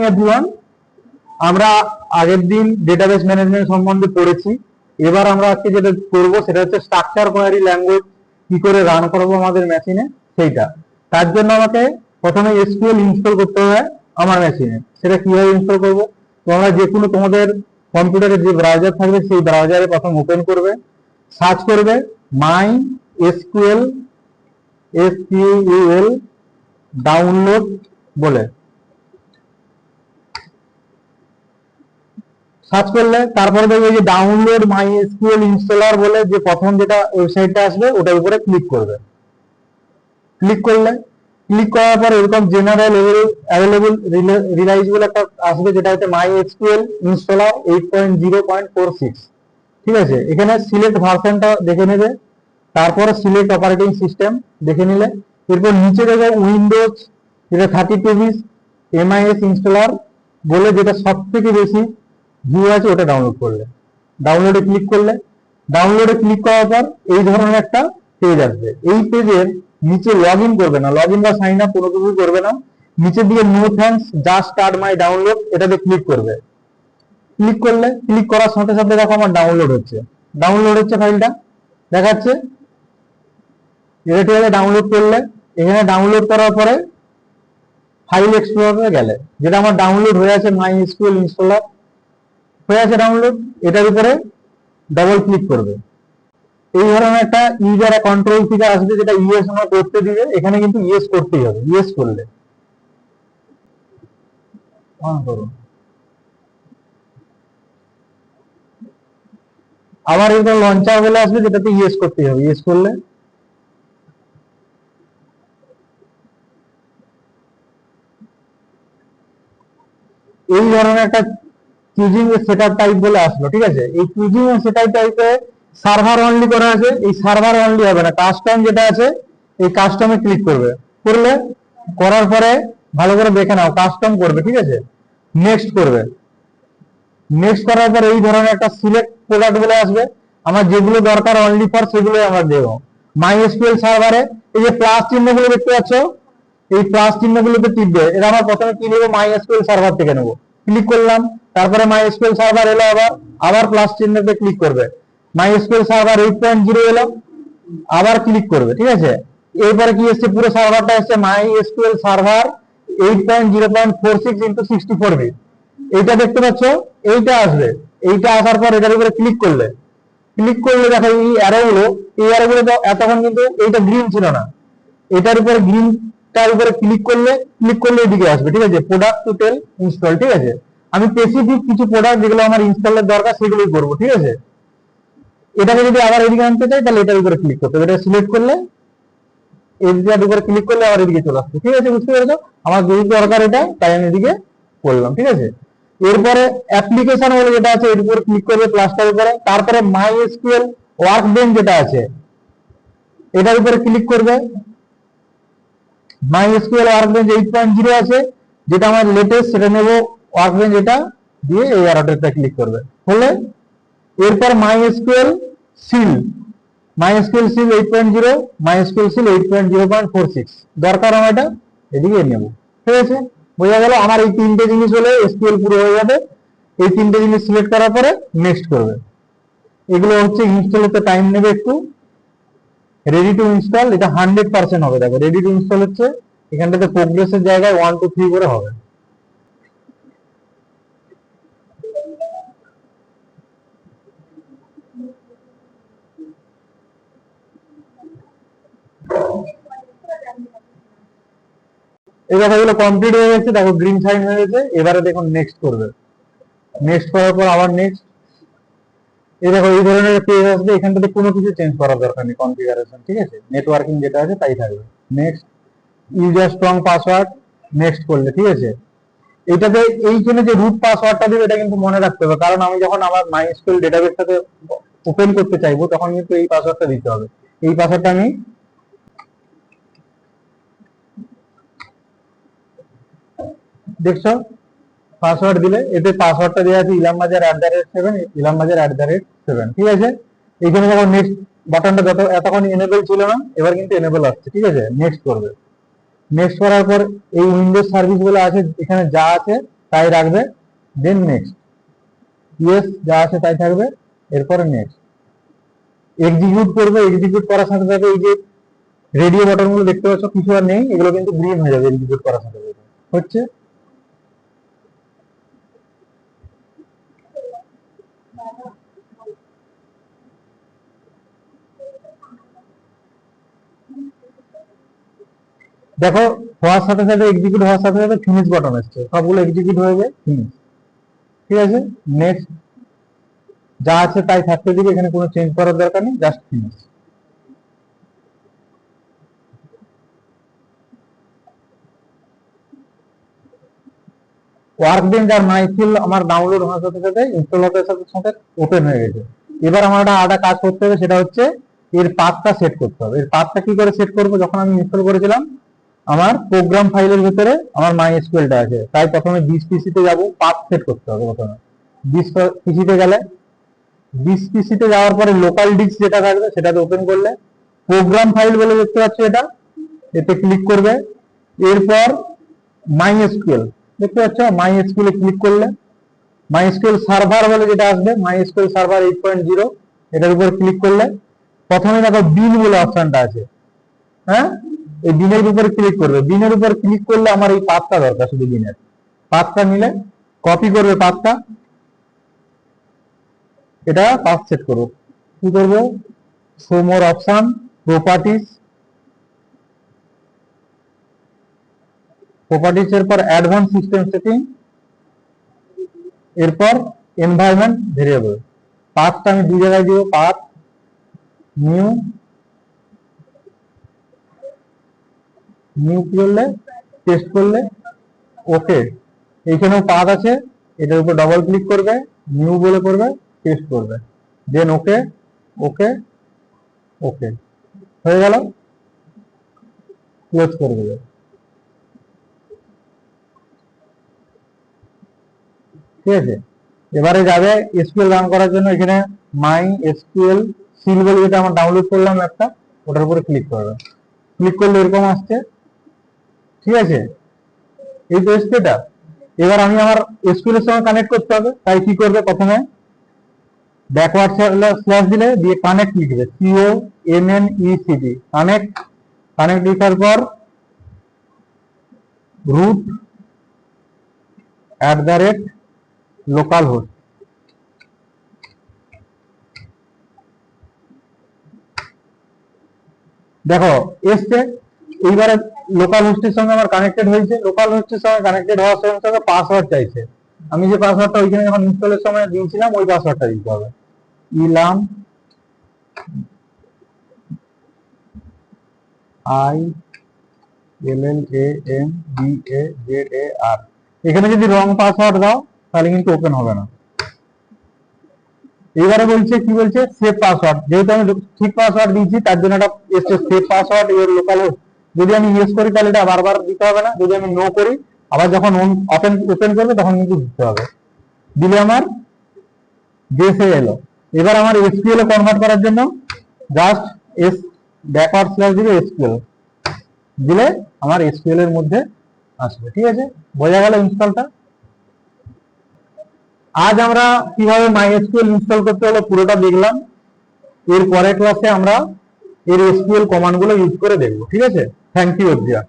Everyone, আমরা আগের দিন ডেটাবেস ম্যানেজমেন্ট সম্বন্ধে পড়েছি। এবার আমরা আজকে যেটা করব সেটা হচ্ছে স্ট্রাকচার কোয়ারি ল্যাঙ্গুয়েজ কি করে রান করবো আমাদের মেশিনে সেইটা। তার জন্য আমাকে প্রথমে এসকিউএল ইনস্টল করতে হবে আমার মেশিনে। সেটা কিভাবে ইনস্টল করবো, তোমরা যে কোনো তোমাদের কম্পিউটারে যে ব্রাউজার থাকবে সেই ব্রাউজারে প্রথম ওপেন করবে, সার্চ করবে মাই এসকিউএল ডাউনলোড বলে সার্চ করলে তারপরে দেখবে যে ডাউনলোড মাই এসকিউএল ইনস্টলার বলে যে প্রথম যেটা ওয়েবসাইটটা আসবে ওটার উপরে ক্লিক করবে। ক্লিক করার পর এরকম জেনারেল অ্যাভেলেবল রিলাইজেবল একটা আসবে যেটা হচ্ছে মাই এসকিউএল ইনস্টলার 8.0.46। ঠিক আছে, এখানে সিলেক্ট ভার্সনটা দেখে নেবে, তারপরে সিলেক্ট অপারেটিং সিস্টেম দেখে নিলে, এরপর নিচে দেখবে উইন্ডোজ যেটা 32 বিট এমআইএস ইনস্টলার বলে যেটা সব থেকে বেশি ভিউ আছে ওটা ডাউনলোড করলে। ডাউনলোডে ক্লিক করার পর এই ধরনের একটা পেজ আসবে। এই পেজের নিচে লগ ইন করবে না, লগ ইন বা সাইন আপ কোনো কিছু করবে না। নিচের দিকে no thanks just start my download এটাতে ক্লিক করবে। ক্লিক করার সাথে সাথে দেখো আমার ডাউনলোড হচ্ছে ফাইলটা দেখাচ্ছে। এটা ডাউনলোড করলে এখানে ডাউনলোড করার পরে ফাইল এক্সপ্লোরারে গেলে যেটা আমার ডাউনলোড হয়ে আছে মাই এসকিউএল ইনস্টলার হয়ে আছে ডাউনলোড, এটার উপরে ডবল ক্লিক করবে। এই ধরনের একটা ইউজার কন্ট্রোল থেকে আসবে যেটা ইউএস আমরা করতে দিবে। এখানে কিন্তু ইয়েস করতেই হবে, ইয়েস করলে অন করুন। আবার এরকম লঞ্চার বলে আসবে যেটাতে ইয়েস করতেই হবে, ইয়েস করলে এই ধরনের একটা চুজিং সেটআপ টাইপ বলে আসলো। ঠিক আছে, এই চুজিং সেটআপ টাইপে সার্ভার অনলি করা আছে, এই সার্ভার অনলি হবে না, কাস্টম যেটা আছে এই কাস্টমে ক্লিক করার পরে ভালো করে দেখে নাও কাস্টম করবে। ঠিক আছে, নেক্সট করবে। নেক্সট করার পর এই ধরনের একটা সিলেক্ট প্রোডাক্ট বলে আসবে, আমার যেগুলো দরকার অনলি ফর সেগুলোই আমরা দেবো। মাই এসকিউএল সার্ভারে এই যে প্লাস চিহ্নগুলো দেখতে পাচ্ছ, এই প্লাস চিহ্নগুলোতে টিপবে। এটা আমরা প্রথমে কি নেবো, মাই এসকিউএল সার্ভার থেকে নেবো। ক্লিক করলাম, তারপরে মাই এসকিউএল সার্ভার এলো, আবার প্লাস চিহ্নতে ক্লিক করবে। মাই এসকিউএল সার্ভার 8.0 এলো, আবার ক্লিক করবে। ঠিক আছে, এরপরে কি এসছে, পুরো সার্ভারটা এসছে মাই এসকিউএল সার্ভার 8.0.46 ইন্টু 64 বিট। এইটা দেখতে পাচ্ছ, এইটা আসবে। এইটা আসার পর এটার উপরে ক্লিক করলে দেখো এই অ্যারোগুলো তো এতক্ষণ কিন্তু এইটা গ্রিন ছিল না, এটার উপরে গ্রিনটার উপরে ক্লিক করলে এদিকে আসবে। ঠিক আছে, প্রোডাক্ট টোটাল ইনস্টল। ঠিক আছে, আমি স্পেসিফিক কিছু প্রোডাক্ট যেগুলো আমার ইনস্টলের দরকার সেগুলোই করবো। ঠিক আছে, এটাকে যদি আবার এদিকে আনতে চাই তাহলে এটার উপরে ক্লিক করতে হবে। এটা সিলেক্ট করলে এটার উপরে ক্লিক করলে আবার এদিকে চলে আসবে। ঠিক আছে, বুঝতে পেরেছো? আমার যদি দরকার এটা তাই আমি এদিকে করলাম। ঠিক আছে, এরপরে অ্যাপ্লিকেশন বলে যেটা আছে এর উপর ক্লিক করবে প্লাসটার উপরে, তারপরে মাই এসকিউএল ওয়ার্কবেঞ্চ যেটা আছে এটার উপরে ক্লিক করবে। মাই এসকিউএল ওয়ার্কবেঞ্চ 8.0 আছে যেটা আমার লেটেস্ট, সেটা নেব ওয়ার্কবেঞ্চ, এটা দিয়ে এই অ্যারোটা ক্লিক করবে হলে এরপর মাই এসকিউএল সিল 8.0, মাই এসকিউএল সিল 8.0.46 দরকার আমার এটা এদিকে নেব। ঠিক আছে, বোঝা গেল? আমার এই তিনটে জিনিস হলে এসকিউএল পুরো হয়ে যাবে। এই তিনটে জিনিস সিলেক্ট করার পরে নেক্সট করবে। এগুলো হচ্ছে ইনস্টল হতে টাইম নেবে একটু। রেডি টু ইনস্টল এটা 100% হবে। দেখো রেডি টু ইনস্টল হচ্ছে, এখানটাতে প্রোগ্রেসের জায়গায় 1 2 3 করে হবে। এই কথাগুলো কমপ্লিট হয়ে গেছে, দেখো গ্রিন সাইন হয়ে গেছে। এবারে দেখুন নেক্সট করবে। নেক্সট করার পর আবার নেক্সট। এই দেখো এই ধরনের পেজ আসবে, এখানটাতে কোনো কিছু চেঞ্জ করার দরকার নেই কনফিগারেশন। ঠিক আছে, নেটওয়ার্কিং যেটা আছে তাই থাকবে। Next, user strong password next করলে। ঠিক আছে, এইটাতে এইখানে যে রুট পাসওয়ার্ডটা দিবে এটা কিন্তু মনে রাখতে হবে, কারণ আমি যখন আমার মাইস্কুল ডেটাবেসটাতে ওপেন করতে চাইবো তখন কিন্তু এই পাসওয়ার্ডটা দিতে হবে। এই পাসওয়ার্ডটা আমি দেখছো পাসওয়ার্ড দিলে এতে পাসওয়ার্ডটা দেওয়া আছে ইলামবাজার@7 ইলামবাজার@7। ঠিক আছে, এইখানে যখন নেক্সট বাটনটা যত এতক্ষণ এনেবল ছিল না, এবার কিন্তু এনেবল আসছে। ঠিক আছে, নেক্সট করবে। নেক্সট করার পর এই উইন্ডোজ সার্ভিস গুলো আছে এখানে যা আছে তাই রাখবে, দেন নেক্সট, ইয়েস যা আছে তাই থাকবে, এরপরে নেক্সট এক্সিকিউট করবে। এক্সিকিউট করার সাথে সাথে এই যে রেডিও বাটন গুলো দেখতে পাচ্ছ কিছু আর নেই, এগুলো কিন্তু গ্রিন হয়ে যাবে এক্সিকিউট করার সাথে সাথে। হচ্ছে দেখো হওয়ার সাথে সাথে এক্সিকিউট হওয়ার সাথে সাথে ফিনিশ বাটন আসছে, সবগুলো এক্সিকিউট হয়ে যায়, ফিনিশ। ঠিক আছে, নেক্সট যা আছে তাই থাকতে দিবে, এখানে কোনো চেঞ্জ করার দরকার নেই, জাস্ট ফিনিশ। ওয়ার্কবেঞ্চ আর মাইফিল আমার ডাউনলোড হওয়ার সাথে সাথে ইনস্টল হতে সাথে সাথে ওপেন হয়ে গেছে। এবার আমার একটা আলাদা কাজ করতে হবে, সেটা হচ্ছে এর পাথটা সেট করতে হবে। এর পাথটা কি করে সেট করব, যখন আমি ইনস্টল করেছিলাম আমার প্রোগ্রাম ফাইলের ভিতরে আমার MySQL-টা আছে, তাই প্রথমে বিস পিসিতে যাব, পাথ সেট করতে হবে। প্রথমে বিস পিসিতে গেলে, বিস পিসিতে যাওয়ার পরে লোকাল ডিস্ক যেটা থাকবে সেটাতে ওপেন করলে প্রোগ্রাম ফাইল বলে দেখতে পাচ্ছি এটা, এতে ক্লিক করবে। এরপর MySQL দেখতে পাচ্ছ, MySQL-এ ক্লিক করলে MySQL সার্ভার বলে যেটা আসবে, MySQL সার্ভার 8.0 এটার উপর ক্লিক করলে প্রথমে দেখো বিন বলে অপশনটা আছে, হ্যাঁ, এই বিনের উপরে ক্লিক করবে। বিনের উপর ক্লিক করলে আমার এই পাথটা দরকার, শুধু বিনের পাথটা নিলে কপি করবে পাথটা, এটা পাথ সেট করবো। কি করবো, শো মোর অপশন, প্রপার্টিজ, প্রপার্টিজ এর পর অ্যাডভান্স সিস্টেম সেটিং, এরপর এনভায়রনমেন্ট ভেরিয়েবল। পাথটা আমি দুই জায়গায় দিব, পাথ নিউ, নিউ করলে টেস্ট করলে ওকে, এইখানেও পাথ আছে, এটার উপর ডবল ক্লিক করবে, নিউ বলে করবে, টেস্ট করবে, দেন ওকে, ওকে, ওকে, হয়ে গেল, ক্লোজ করে দেবে। ঠিক আছে, এবারে যাবে এসকিউএল রান করার জন্য, এখানে MySQL সিল বলে যেটা আমরা ডাউনলোড করলাম একটা, ওটার উপরে ক্লিক করবে। ক্লিক করলে এরকম আসছে। ঠিক আছে, এই তো এসছে এটা। এবার আমি আমার এসকিউএল এর সঙ্গে কানেক্ট করতে হবে, তাই কি করবে, প্রথমে ব্যাকওয়ার্ড স্ল্যাশ দিলে, দিয়ে কানেক্ট লিখবে, CONNECT, কানেক্ট। কানেক্ট লিখার পর রুট লোকাল হোস্ট, দেখো এসছে। এইবারে লোকাল হোস্টের সঙ্গে আমার কানেক্টেড হয়েছে, লোকাল হোস্টের সঙ্গে কানেক্টেড হওয়ার সঙ্গে সঙ্গে পাসওয়ার্ড চাইছে। আমি যে পাসওয়ার্ডটা ওইখানে যখন ইনস্টলের সময় দিয়েছিলাম ওই পাসওয়ার্ডটা দিতে হবে, ইলাম ILLAMBAZAR। এখানে যদি রং পাসওয়ার্ড দাও তাহলে কিন্তু ওপেন হবে না। এবারে বলছে, কি বলছে, সেভ পাসওয়ার্ড। যেহেতু আমি ঠিক পাসওয়ার্ড দিয়েছি তার জন্য এটা এসছে সেভ পাসওয়ার্ড এর লোকাল হোস্ট। যদি আমি ইউজ করি তাহলে এটা বারবার দিতে হবে না, যদি আমি নো করি আবার যখন ওপেন করবে তখন কিন্তু দিতে হবে। দিলে আমার জেসে এলো। এবার আমার এসকিউএল এ কনভার্ট করার জন্য জাস্ট ব্যাকওয়ার্ড স্ল্যাশ দিবে, এসকিউএল দিলে আমার এসকিউএল এর মধ্যে আসবে। ঠিক আছে, বোঝা গেল ইনস্টলটা। আজ আমরা কিভাবে MySQL ইনস্টল করতে হলো পুরোটা দেখলাম। এর পরের ক্লাসে আমরা এর এসকিউএল কমান্ড গুলো ইউজ করে দেখবো। ঠিক আছে, থ্যাংক ইউ অদ্রিয়া।